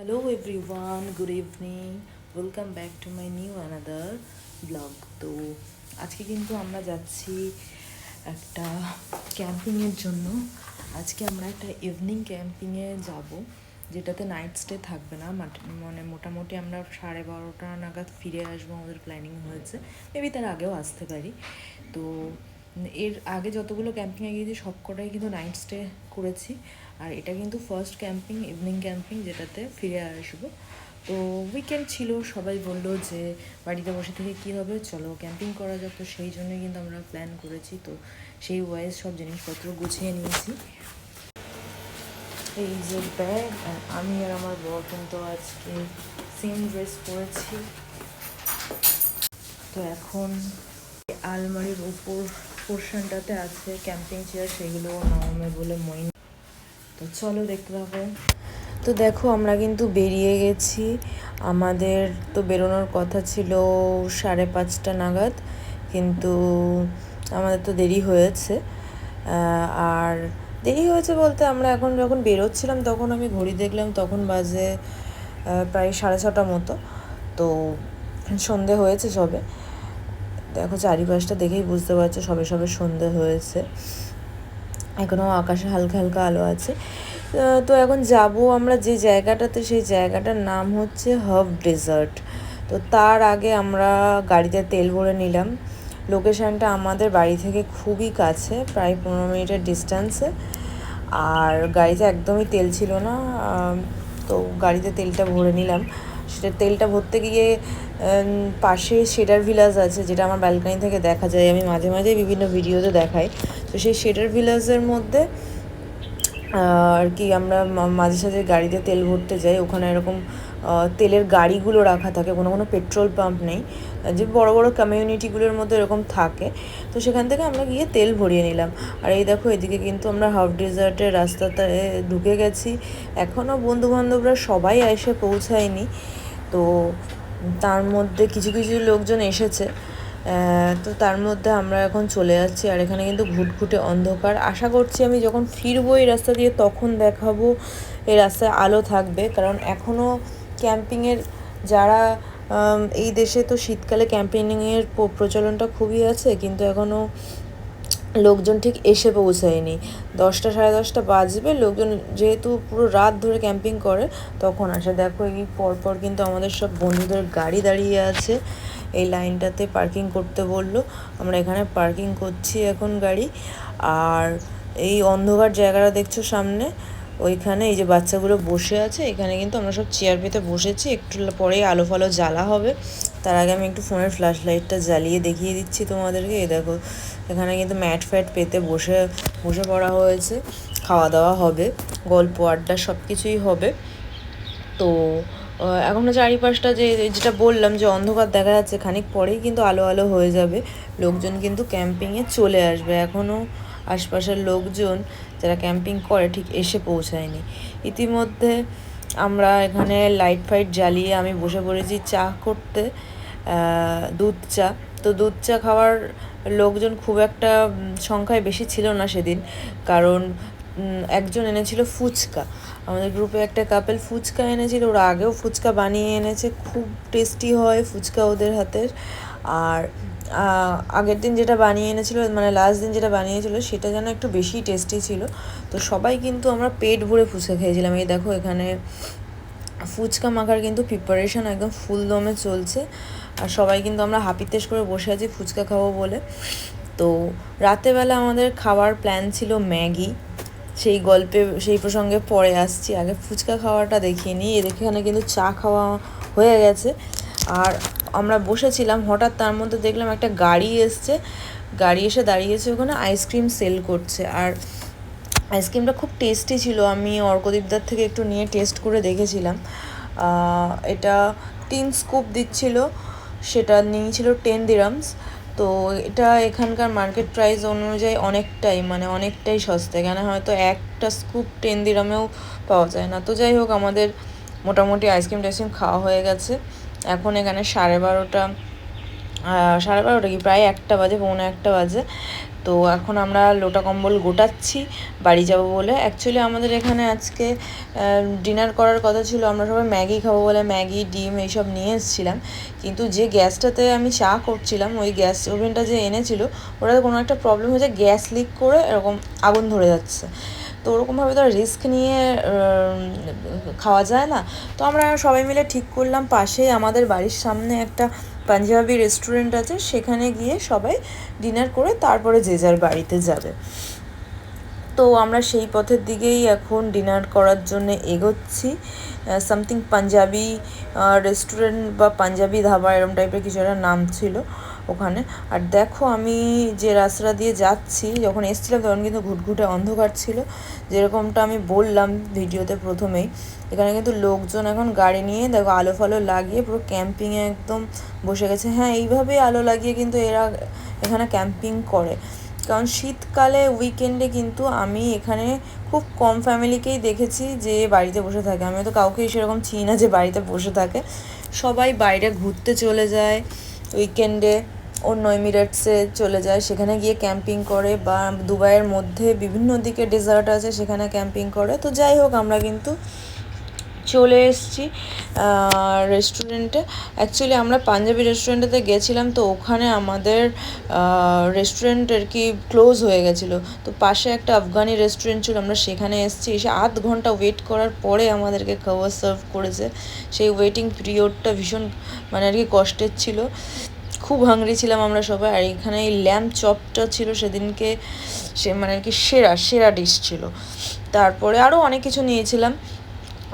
Hello everyone, good evening. Welcome back to my new another vlog. তো আজকে কিন্তু আমরা যাচ্ছি একটা ক্যাম্পিংয়ের জন্য। আজকে আমরা একটা ইভিনিং ক্যাম্পিংয়ে যাব, যেটাতে নাইট স্টে থাকবে না। মানে মোটামুটি আমরা 12:30 নাগাদ ফিরে আসবো, আমাদের প্ল্যানিং হয়েছে। মেবি তার আগেও আসতে পারি। তো এর আগে যতগুলো ক্যাম্পিংয়ে গিয়েছি সবকটাই কিন্তু নাইট স্টে করেছি, আর এটা কিন্তু ফার্স্ট ক্যাম্পিং, ইভিনিং ক্যাম্পিং, যেটাতে ফিরে আসবো। তো উইকেন্ড ছিল, সবাই বললো যে বাড়িতে বসে থেকে কী হবে, চলো ক্যাম্পিং করা যাক। তো সেই জন্যই কিন্তু আমরা প্ল্যান করেছি। তো সেই ওয়াইজ সব জিনিসপত্র গুছিয়ে নিয়েছি। এই যে ব্যাগ, আমি আর আমার বর কিন্তু আজকে সেম ড্রেস পরেছি। তো এখন আলমারির উপর পোর্শনটাতে আছে ক্যাম্পিং চেয়ার, সেগুলো নামে বলে মই। তো চলো দেখতে পাবো। তো দেখো, আমরা কিন্তু বেরিয়ে গেছি। আমাদের তো বেরোনোর কথা ছিল 5:30 নাগাদ, কিন্তু আমাদের তো দেরি হয়েছে। আর দেরি হয়েছে বলতে, আমরা এখন যখন বেরোচ্ছিলাম তখন আমি ঘড়ি দেখলাম, তখন বাজে প্রায় 6:30 মতো। তো সন্ধে হয়েছে সবে। দেখো চারিপাশটা দেখেই বুঝতে পারছো সবে সবে সন্ধে হয়েছে, এখনও আকাশে হালকা হালকা আলো আছে। তো এখন যাব আমরা যে জায়গাটাতে, সেই জায়গাটার নাম হচ্ছে হার্ব ডেজার্ট। তো তার আগে আমরা গাড়িতে তেল ভরে নিলাম। লোকেশানটা আমাদের বাড়ি থেকে খুবই কাছে, প্রায় 15 মিনিটের ডিস্টেন্সে। আর গাড়িতে একদমই তেল ছিল না, তো গাড়িতে তেলটা ভরে নিলাম। সেটা তেলটা ভরতে গিয়ে পাশে শেডার ভিলাজ আছে, যেটা আমার ব্যালকনি থেকে দেখা যায়, আমি মাঝে মাঝে বিভিন্ন ভিডিওতে দেখাই। তো সেই শেডার ভিলাজের মধ্যে আর কি আমরা মাঝে সাঝে গাড়িতে তেল ভরতে যাই। ওখানে এরকম তেলের গাড়িগুলো রাখা থাকে, কোনো কোনো পেট্রোল পাম্প নেই, যে বড় বড় কমিউনিটিগুলোর মধ্যে এরকম থাকে। তো সেখান থেকে আমরা গিয়ে তেল ভরিয়ে নিলাম। আর এই দেখো, এদিকে কিন্তু আমরা হার্ব ডেজার্টের রাস্তাতে ঢুকে গেছি। এখনও বন্ধুবান্ধবরা সবাই এসে পৌঁছায়নি, তো তার মধ্যে কিছু কিছু লোকজন এসেছে। তো তার মধ্যে আমরা এখন চলে যাচ্ছি। আর এখানে কিন্তু ঘুটঘুটে অন্ধকার। আশা করছি আমি যখন ফিরবো এই রাস্তা দিয়ে তখন দেখাবো এই রাস্তায় আলো থাকবে, কারণ এখনও ক্যাম্পিংয়ের যারা এই দেশে তো শীতকালে ক্যাম্পিংয়ের প্রচলনটা খুবই আছে, কিন্তু এখনও লোকজন ঠিক এসে পৌঁছায়নি। 10টা 10:30 বাজবে, লোকজন যেহেতু পুরো রাত ধরে ক্যাম্পিং করে তখন আসে। দেখো, এই পরপর কিন্তু আমাদের সব বন্ধুদের গাড়ি দাঁড়িয়ে আছে। এই লাইনটাতে পার্কিং করতে বললো, আমরা এখানে পার্কিং করছি এখন গাড়ি। আর এই অন্ধকার জায়গাটা দেখছো সামনে, ওইখানে এই যে বাচ্চাগুলো বসে আছে, এখানে কিন্তু আমরা সব চেয়ার পেতে বসেছি। একটু পরেই আলো ফালো জ্বালা হবে। তার আগে আমি একটু ফোনের ফ্ল্যাশ লাইটটা জ্বালিয়ে দেখিয়ে দিচ্ছি তোমাদেরকে। এই দেখো, এখানে কিন্তু ম্যাট ফ্যাট পেতে বসে বসে পড়া হয়েছে। খাওয়া দাওয়া হবে, গল্প আড্ডা সব কিছুই হবে। তো এখন চারিপাশটা যেটা বললাম যে অন্ধকার দেখা যাচ্ছে, খানিক পরেই কিন্তু আলো আলো হয়ে যাবে। লোকজন কিন্তু ক্যাম্পিংয়ে চলে আসবে। এখনও আশপাশের লোকজন যারা ক্যাম্পিং করে ঠিক এসে পৌঁছায়নি। ইতিমধ্যে আমরা এখানে লাইট ফাইট জ্বালিয়ে আমি বসে পড়েছি চা করতে, দুধ চা। তো দুধ চা খাওয়ার লোকজন খুব একটা সংখ্যায় বেশি ছিল না সেদিন, কারণ একজন এনেছিল ফুচকা। আমাদের গ্রুপে একটা কাপেল ফুচকা এনেছিল, ওরা আগেও ফুচকা বানিয়ে এনেছে, খুব টেস্টি হয় ফুচকা ওদের হাতের। আর আগের দিন যেটা বানিয়ে এনেছিল, মানে লাস্ট দিন যেটা বানিয়েছিল, সেটা যেন একটু বেশি টেস্টি ছিল। তো সবাই কিন্তু আমরা পেট ভরে ফুচকা খেয়েছিলাম। এই দেখো, এখানে ফুচকা মাখার কিন্তু প্রিপারেশন একদম ফুল দমে চলছে। আর সবাই কিন্তু আমরা হাপিত্তেশ করে বসে আছি ফুচকা খাবো বলে। তো রাতেবেলা আমাদের খাওয়ার প্ল্যান ছিল ম্যাগি, সেই গল্পে সেই প্রসঙ্গে পরে আসছি। আগে ফুচকা খাওয়াটা দেখিয়ে নিই। এখানে কিন্তু চা খাওয়া হয়ে গেছে, আর আমরা বসেছিলাম। হঠাৎ তার মধ্যে দেখলাম একটা গাড়ি এসছে, গাড়ি এসে দাঁড়িয়েছে ওখানে, আইসক্রিম সেল করছে। আর আইসক্রিমটা খুব টেস্টি ছিল, আমি অর্কদীপদার থেকে একটু নিয়ে টেস্ট করে দেখেছিলাম। এটা 3 স্কুপ দিচ্ছিল, সেটা নিয়েছিল 10 দিরামস। তো এটা এখানকার মার্কেট প্রাইস অনুযায়ী অনেকটাই সস্তা। এখানে হয়তো একটা স্কুপ 10 দিরামেও পাওয়া যায় না। তো যাই হোক, আমাদের মোটামুটি আইসক্রিম টাইসক্রিম খাওয়া হয়ে গেছে। এখন এখানে 12:30 কি প্রায় 1টা বাজে, 1:45 বাজে। তো এখন আমরা লোটা কম্বল গোটাচ্ছি বাড়ি যাব বলে। অ্যাকচুয়ালি আমাদের এখানে আজকে ডিনার করার কথা ছিল, আমরা সবাই ম্যাগি খাবো বলে ম্যাগি ডিম এইসব নিয়ে এসেছিলাম, কিন্তু যে গ্যাসটাতে আমি চা করছিলাম ওই গ্যাস ওভেনটা যে এনেছিল ওটাতে কোনো একটা প্রবলেম হয়েছে, গ্যাস লিক করে এরকম আগুন ধরে যাচ্ছে। তো ওরকমভাবে তো রিস্ক নিয়ে খাওয়া যায় না। তো আমরা সবাই মিলে ঠিক করলাম পাশেই আমাদের বাড়ির সামনে একটা পাঞ্জাবি রেস্টুরেন্ট আছে, সেখানে গিয়ে সবাই ডিনার করে তারপরে যে যার বাড়িতে যাবে। তো আমরা সেই পথের দিকেই এখন ডিনার করার জন্য এগোচ্ছি। সামথিং পাঞ্জাবি রেস্টুরেন্ট বা পাঞ্জাবি ধাবা এরম টাইপের কিছু একটা নাম ছিল ওখানে। আর দেখো আমি যে রাস্তা দিয়ে যাচ্ছি, যখন এসেছিলাম তখন কিন্তু ঘুটঘুটে অন্ধকার ছিল, যেরকমটা আমি বললাম ভিডিওতে প্রথমেই। এখানে কিন্তু লোকজন এখন গাড়ি নিয়ে দেখো আলো ফালো লাগিয়ে পুরো ক্যাম্পিংয়ে একদম বসে গেছে। হ্যাঁ, এইভাবেই আলো লাগিয়ে কিন্তু এরা এখানে ক্যাম্পিং করে, কারণ শীতকালে উইকেন্ডে কিন্তু আমি এখানে খুব কম ফ্যামিলিকেই দেখেছি যে বাড়িতে বসে থাকে। আমি তো কাউকেই সেরকম চিনি না যে বাড়িতে বসে থাকে। সবাই বাইরে ঘুরতে চলে যায় উইকেন্ডে, অন্য এমিরেটসে চলে যায়, সেখানে গিয়ে ক্যাম্পিং করে, বা দুবাইয়ের মধ্যে বিভিন্ন দিকে ডেজার্ট আছে সেখানে ক্যাম্পিং করে। তো যাই হোক, আমরা কিন্তু চলে এসেছি রেস্টুরেন্টে। অ্যাকচুয়ালি আমরা পাঞ্জাবি রেস্টুরেন্টেতে গেছিলাম, তো ওখানে আমাদের রেস্টুরেন্ট আর কি ক্লোজ হয়ে গেছিলো। তো পাশে একটা আফগানি রেস্টুরেন্ট ছিল, আমরা সেখানে এসেছি। এসে আধ ঘন্টা ওয়েট করার পরে আমাদেরকে খাবার সার্ভ করেছে। সেই ওয়েটিং পিরিয়ডটা ভীষণ মানে আর কি কষ্টের ছিল, খুব হাংরি ছিলাম আমরা সবাই। আর এখানে এই ল্যাম্প চপটা ছিল সেদিনকে, সে মানে আর কি সেরা ডিশ ছিল। তারপরে আরও অনেক কিছু নিয়েছিলাম,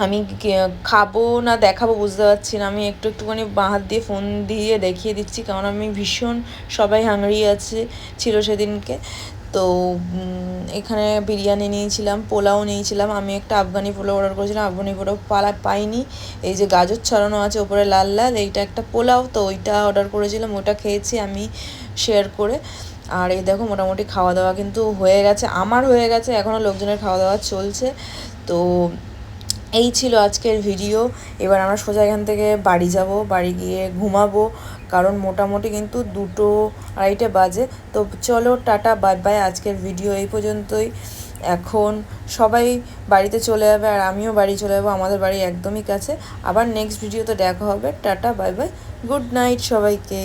আমি খাবো না দেখাবো বুঝতে পারছি না। আমি একটুখানি বাঁ হাত দিয়ে ফোন দিয়ে দেখিয়ে দিচ্ছি, কারণ আমি ভীষণ সবাই হাংরি ছিল সেদিনকে। তো এখানে বিরিয়ানি নিয়েছিলাম, পোলাও নিয়েছিলাম। আমি একটা আফগানি পোলাও অর্ডার করেছিলাম, আফগানি পোলাও পাইনি। এই যে গাজর ছড়ানো আছে ওপরে লাল লাল, এইটা একটা পোলাও, তো ওইটা অর্ডার করেছিলাম, ওটা খেয়েছি আমি শেয়ার করে। আর এই দেখো মোটামুটি খাওয়া দাওয়া কিন্তু হয়ে গেছে, আমার হয়ে গেছে, এখনও লোকজনের খাওয়া দাওয়া চলছে। তো এই ছিল আজকের ভিডিও। এবার আমরা সোজা এখান থেকে বাড়ি যাব, বাড়ি গিয়ে ঘুমাবো, কারণ মোটামুটি কিন্তু 2-2:30 বাজে। তো চলো টাটা বাই বাই, আজকের ভিডিও এই পর্যন্তই। এখন সবাই বাড়িতে চলে যাবে আর আমিও বাড়ি চলে যাবো, আমাদের বাড়ি একদমই কাছে। আবার নেক্সট ভিডিওতে দেখা হবে। Tata bye bye, good night সবাইকে।